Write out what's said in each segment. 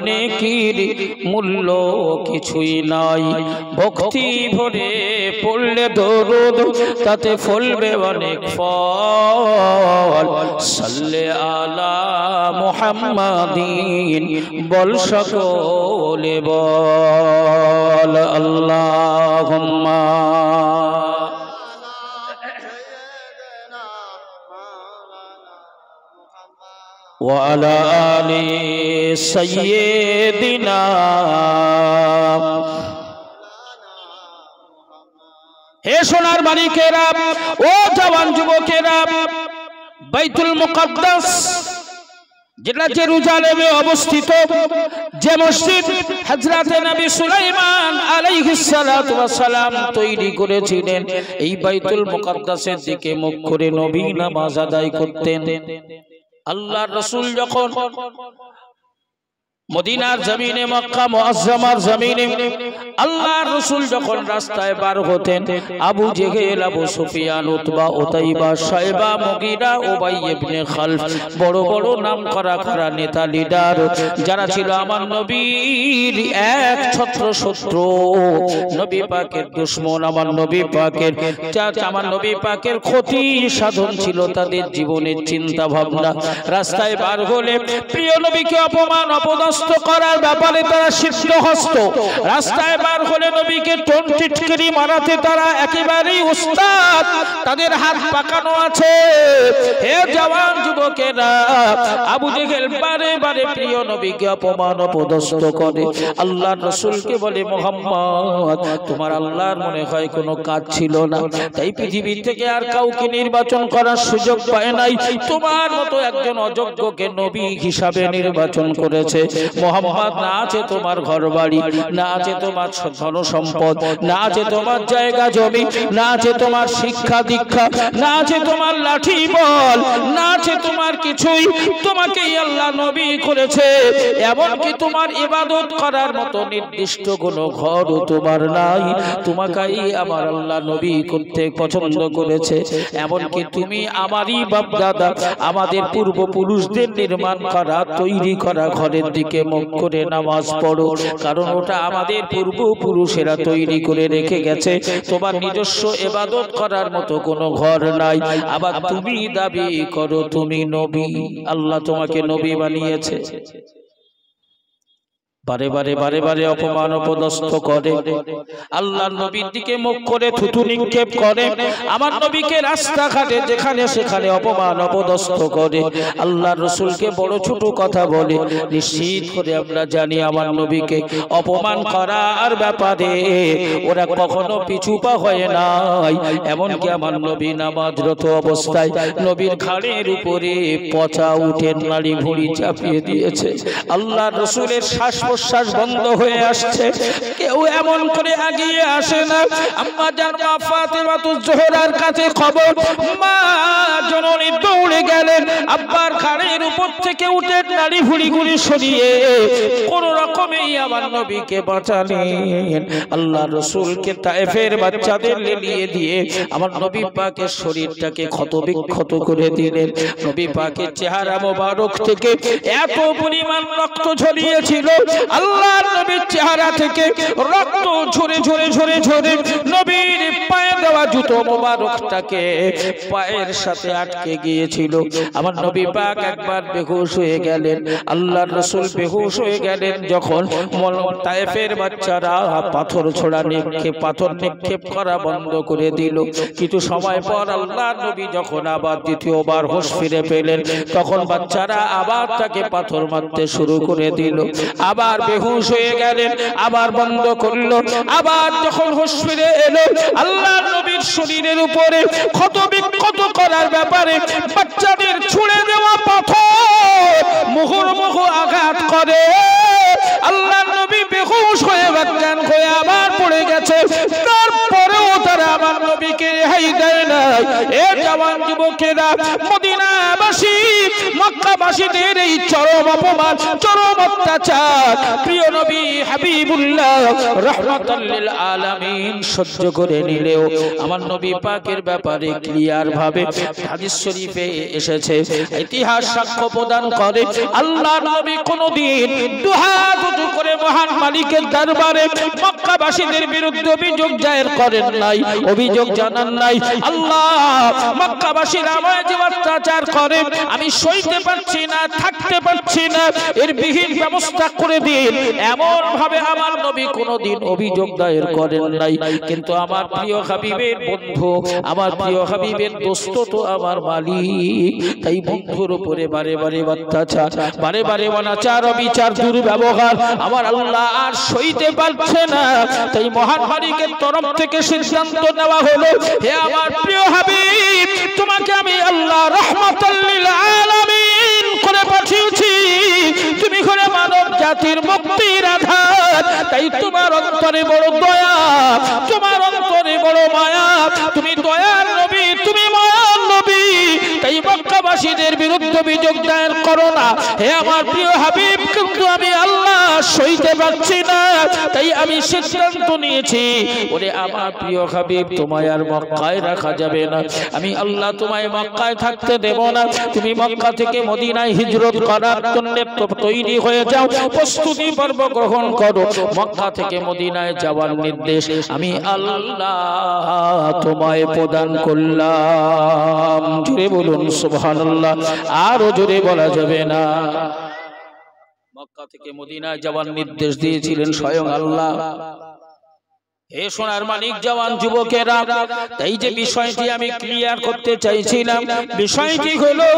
নেকির মূল্য কিছুই নাই। ভক্তি ভরে পড়লে দরুদ তাতে ফলবে অনেক ফল। সাল্লে আলা মুহাম্মাদিন বল সকলে বল আল্লাহুম্মা وعلى آل سيدنا হে সোনার মালিকেরা ও জওয়ান যুবকেরা, বাইতুল মুকাদ্দাস যেটা জেরুজালেমে অবস্থিত, যে মসজিদ হযরতে নবী সুলাইমান আলাইহিস সালাতু ওয়াস সালাম তৈরি করেছিলেন, এই বাইতুল মুকাদ্দাসের দিকে মুখ করে নবী নামাজ আদায় করতেন। আল্লাহর রাসূল যখন মদিনার জমিনে, মক্কা মুআজ্জামার জমিনে আল্লাহর রাসূল যখন রাস্তায় বার হতেন, Abu Jahl, Abu Sufyan, Utba, Utaiba, Shaiba, Mughira, Ubai ibn Khalaf, বড় বড় নামকরা নেতা লিডার যারা ছিল আমার নবীর এক ছত্র শত্রু, নবী পাকের দুশমন, আমার নবী পাকের ক্ষতি সাধন ছিল তাদের জীবনের চিন্তা ভাবনা। রাস্তায় বার হলে প্রিয় নবীকে অপমান অপদস্থ করার ব্যাপারে তারা সিদ্ধহস্ত। রাস্তায় বার হলে নবীকে টোন টিটকিরি মারাতে তারা একেবারেই উস্তাদ, তাদের হাত পাকানো আছে। হে জওয়ান যুবকেরা, আবু জেহেল বারে বারে প্রিয় নবীকে অপমান অপদস্থ করে। আল্লাহর রাসূলকে বলে, মুহাম্মদ তোমার আল্লাহর মনে হয় কোনো কাজ ছিল না, তাই পৃথিবী থেকে আর কাউকে নির্বাচন করার সুযোগ পায় নাই, তোমার মতো একজন অযোগ্যকে নবী হিসাবে নির্বাচন করেছে। মুহাম্মদ, না আছে তোমার ঘর বাড়ি, না আছে তোমার ধন সম্পদ, না আছে তোমার জায়গা জমি, না আছে তোমার শিক্ষা দীক্ষা, না আছে তোমার লাঠি বল, না আছে তোমার কিছুই, তোমাকেই আল্লাহ নবী করেছে। এমনকি তোমার ইবাদত করার মতো নির্দিষ্ট কোনো ঘরও তোমার নাই, তোমাকেই আমার আল্লাহ নবী করতে পছন্দ করেছে। এমনকি তুমি আমারই বাপ দাদা, আমাদের পূর্বপুরুষদের নির্মাণ করা তৈরি করা ঘরের দিকে মুখ করে নামাজ পড়ো, কারণ ওটা আমাদের পূর্বপুরুষেরা তৈরি করে রেখে গেছে। তোমার নিজস্ব ইবাদত করার মতো কোনো ঘর নাই, আবার তুমি দাবি করো তুমি নবী, আল্লাহ তোমাকে নবী বানিয়েছে। বারে বারে অপমান অপদস্থ করে, আল্লাহর নবীর দিকে মুখ করে থুতু নিক্ষেপ করে, আমার নবীকে রাস্তাঘাটে যেখানে সেখানে অপমান অপদস্থ করে, আল্লাহর রাসূলকে বড় ছোট কথা বলে। নিশ্চিত করে আমরা জানি আমার নবীকে অপমান করার ব্যাপারে ওরা কখনো পিছু পা হয় নাই। এমনকি আমার নবী নামাজরত অবস্থায় নবীর ঘাড়ের উপরে পচা উটের নাড়ি ভুঁড়ি চাপিয়ে দিয়েছে। আল্লাহর রাসূলের শ্বাস প্রশ্বাস বন্ধ হয়ে আসছে, কেউ এমন করে এগিয়ে আসে না। আম্মা জান মা ফাতেমাতুজ জোহরার কাছে খবর, মা জননী দৌড়ে গেলেন, আব্বার ঘাড়ের উপর থেকে উটের নাড়ি ভুঁড়িগুলি সরিয়ে কোন রকমেই আমার নবীকে বাঁচালেন। আল্লাহর রাসূলকে তায়েফের বাচ্চাদের লেলিয়ে দিয়ে আমার নবী পাকের শরীরটাকে ক্ষতবিক্ষত করে দিলেন। নবী পাকের চেহারা মোবারক থেকে এত পরিমাণ রক্ত ঝরিয়েছিল, আল্লাহর নবীর চেহারা থেকে রক্ত ঝরে ঝরে ঝরে ঝরে নবীর পায়ে দেওয়া জুতো মোবারকটাকে পায়ের সাথে আটকে গিয়েছিল। আমার নবী পাক একবার বেহুশ হয়ে গেলেন। আল্লাহর রাসূল বেহুশ হয়ে গেলেন যখন তায়েফের বাচ্চারা পাথর নিক্ষেপ করা বন্ধ করে দিল। কিছু সময় পর আল্লাহর নবী যখন আবার দ্বিতীয়বার হুঁশ ফিরে পেলেন, তখন বাচ্চারা আবার তাকে পাথর মারতে শুরু করে দিল। আবার বেহুশ হয়ে গেলেন, আবার বন্ধ করলো। আবার যখন হুঁশ ফিরে এলো, আল্লাহর নবীর শরীরের উপরে ক্ষতবিক্ষত করার ব্যাপারে বাচ্চাদের ছুঁড়ে দেওয়া পাথর মুহুর্মুহু আঘাত করে। আল্লাহর নবী বেহুশ হয়ে অজ্ঞান হয়ে আবার পড়ে গেছে। তারপরেও তারা আমার নবীকে রেহাই দেয় না। এ জওয়ান যুবকেরা, মদিনাবাসী মক্কাবাসীদের এই চরম অপমান, চরম অত্যাচার প্রিয় নবী হাবিবুল্লাহ রাহমাতাল লিল আলামিন সহ্য করে নিলেও আমার নবী পাকের ব্যাপারে ক্লিয়ার ভাবে হাদিস শরীফে এসেছে, ইতিহাস সাক্ষ্য প্রদান করে আল্লাহর নবী কোনদিন দুহাত মালিকের দরবারে মক্কাবাসীদের বিরুদ্ধে অভিযোগ দায়ের করেন নাই, অভিযোগ জানান নাই। আল্লাহ, মক্কাবাসীরা আমায় যে অত্যাচার করে আমি সইতে পারছি না, থাকতে পারছি না, এর বিহিত ব্যবস্থা করে দিন। এমন ভাবে আমার নবী কোনোদিন অভিযোগ দায়ের করেন নাই। কিন্তু আমার প্রিয় হাবিবের বন্ধু, আমার প্রিয় হাবিবের দোস্ত তো আমার মালিক, তাই বন্ধুর উপরে বারে বারে অত্যাচার, বারে বারে অনাচার, অবিচার, দুর্ব্যবহার আমার আল্লাহ আর সইতে পারছে না। তাই মহান মালিকের তরফ থেকে সিদ্ধান্ত নেওয়া হলো, হে আমার প্রিয় হাবিব, তোমাকে আমি আল্লাহ রাহমাতাল লিল আলামিন করে পাঠিয়েছি, তুমি করে মানব জাতির মুক্তির আধার। তাই তোমার অন্তরে বড় দয়া, তোমার অন্তরে বড় মায়া, তুমি দয়ার নবী, তুমি মায়ার নবী, তাই মক্কাবাসীদের বিরুদ্ধে অভিযোগ দায়ের করো না। হে আমার প্রিয় হাবিব, কিন্তু আমি আল্লাহ সইতে পারছি না, তাই আমি সিদ্ধান্ত নিয়েছি, ওরে আমার প্রিয় হাবিব, তোমায় আর মক্কায় রাখা যাবে না, আমি আল্লাহ তোমায় মক্কায় থাকতে দেব না। তুমি মক্কা থেকে মদিনায় হিজরত করার জন্য তৈরি হয়ে যাও, প্রস্তুতি পর্ব গ্রহণ করো। মক্কা থেকে মদিনায় যাওয়ার নির্দেশ আমি আল্লাহ তোমায় প্রদান করলাম। জোরে বলুন সুবহানাল্লাহ, আরো জোরে বলা যাবে না। মক্কা থেকে মদিনায় যাওয়ার নির্দেশ দিয়েছিলেন স্বয়ং আল্লাহ। হে সোনার মানিক জওয়ান যুবকেরা, এই যে বিষয়টি আমি ক্লিয়ার করতে চাইছিলাম, বিষয়টি হলো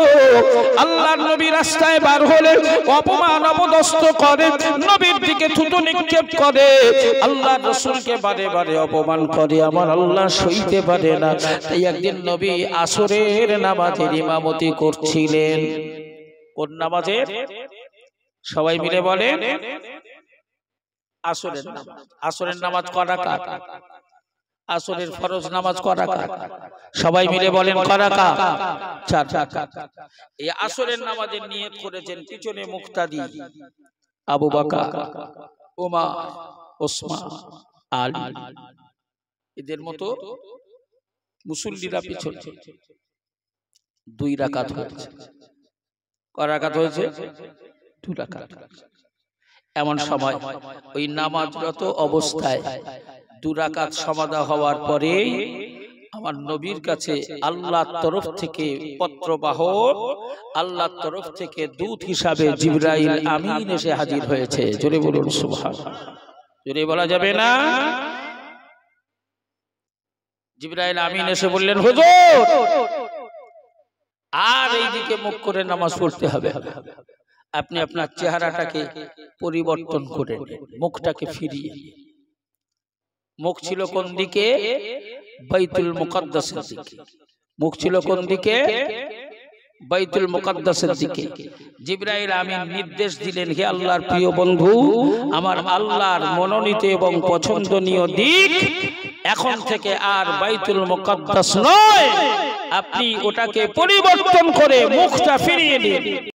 আল্লাহর নবী রাস্তায় বার হলে অপমান অপদস্থ করে, নবীর দিকে থুতু নিক্ষেপ করে, আল্লাহর রাসূলকে বারে বারে অপমান করে, আমার আল্লাহ সইতে পারে না। তাই একদিন নবী আসরের নামাজের ইমামতি করছিলেন। কোন নামাজের? সবাই মিলে বলেন। আসরের নামাজ। আসরের নামাজ ক রাকাত? আসরের ফরজ নামাজ ক রাকাত? সবাই মিলে বলেন ক রাকাত? 4 রাকাত। এই আসরের নামাজের নিয়ত করেছেন পিছনে মুক্তাদি আবু বকর, ওমর, ওসমান, আলী, এদের মতো মুসল্লিরা পিছনে। 2 রাকাত হয়েছে। ক রাকাত হয়েছে? 2 রাকাত। এমন সময় ওই নামাজরত অবস্থায় 2 রাকাত সমাধা হওয়ার পরে আমার নবীর কাছে আল্লাহর তরফ থেকে পত্রবাহক, আল্লাহর তরফ থেকে দূত হিসাবে জিবরাইল আমিন এসে হাজির হয়েছে। জোরে বলুন সুবহানাল্লাহ। জোরে বলা যাবে না? জিবরাইল আমিন এসে বললেন, হুজুর আর এইদিকে মুখ করে নামাজ পড়তে হবে, আপনি আপনার চেহারাটাকে পরিবর্তন করে মুখটাকে ফিরিয়ে। মুখ ছিল কোন দিকে? বাইতুল মুকাদ্দাসের দিকে। মুখ ছিল কোন দিকে? বাইতুল মুকাদ্দাসের দিকে। জিবরাইল আমিন নির্দেশ দিলেন, হে আল্লাহর প্রিয় বন্ধু, আমার আল্লাহর মনোনীত এবং পছন্দনীয় দিক এখন থেকে আর বাইতুল মুকাদ্দাস নয়, আপনি ওটাকে পরিবর্তন করে মুখটা ফিরিয়ে দিন।